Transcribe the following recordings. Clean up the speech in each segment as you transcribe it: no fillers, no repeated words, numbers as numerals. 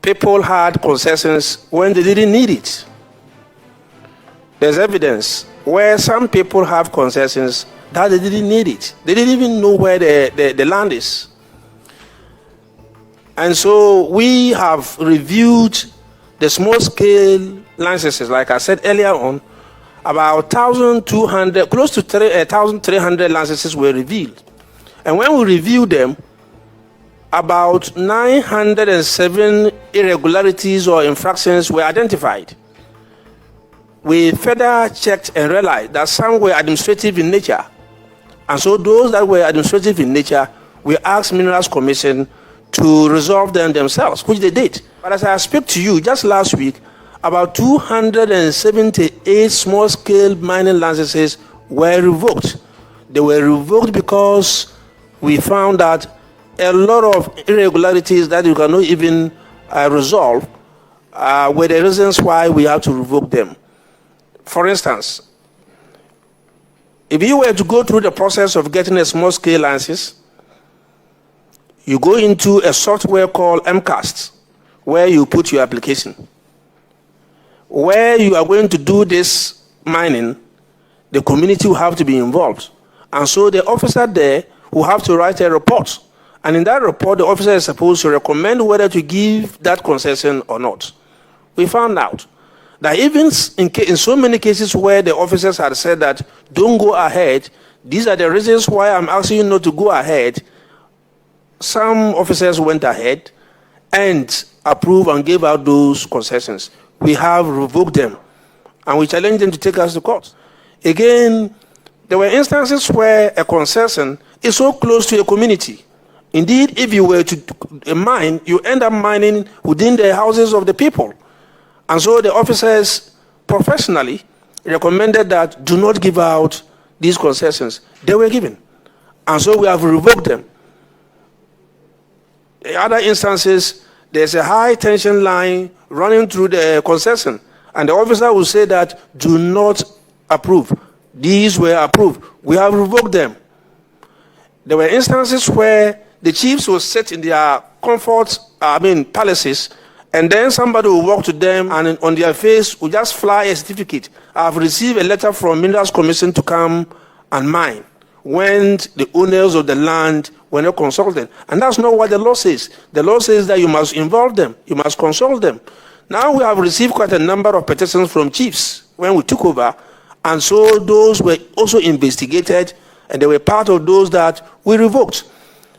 people had concessions when they didn't need it. There's evidence where some people have concessions that they didn't need it. They didn't even know where the land is. And so we have reviewed the small-scale licenses, like I said earlier on. About 1,200, close to 1,300 licenses were revealed. And when we reviewed them, about 907 irregularities or infractions were identified. We further checked and realized that some were administrative in nature. And so those that were administrative in nature, we asked Minerals Commission to resolve them themselves, which they did. But as I speak to you, just last week, about 278 small-scale mining licenses were revoked. They were revoked because we found that a lot of irregularities that you cannot even resolve were the reasons why we have to revoke them. For instance, if you were to go through the process of getting a small-scale license, you go into a software called MCAST, where you put your application. Where you are going to do this mining, the community will have to be involved. And so the officer there will have to write a report. And in that report, the officer is supposed to recommend whether to give that concession or not. We found out that even in so many cases where the officers had said that don't go ahead, these are the reasons why I'm asking you not to go ahead, some officers went ahead and approved and gave out those concessions. We have revoked them, and we challenge them to take us to court. Again, there were instances where a concession is so close to a community. Indeed, if you were to mine, you end up mining within the houses of the people. And so the officers professionally recommended that do not give out these concessions. They were given. And so we have revoked them. In other instances, there's a high tension line running through the concession, and the officer will say that do not approve. These were approved. We have revoked them. There were instances where the chiefs will sit in their palaces, and then somebody will walk to them and on their face will just fly a certificate. I've received a letter from Minerals Commission to come and mine, when the owners of the land were not consulted. And that's not what the law says. The law says that you must involve them, you must consult them. Now we have received quite a number of petitions from chiefs when we took over, and so those were also investigated, and they were part of those that we revoked.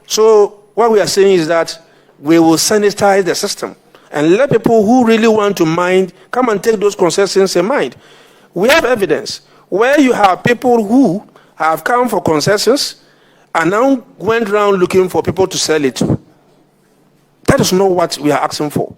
So what we are saying is that we will sanitize the system and let people who really want to mine come and take those concessions in mind. We have evidence where you have people who have come for concessions and now went around looking for people to sell it to. That is not what we are asking for.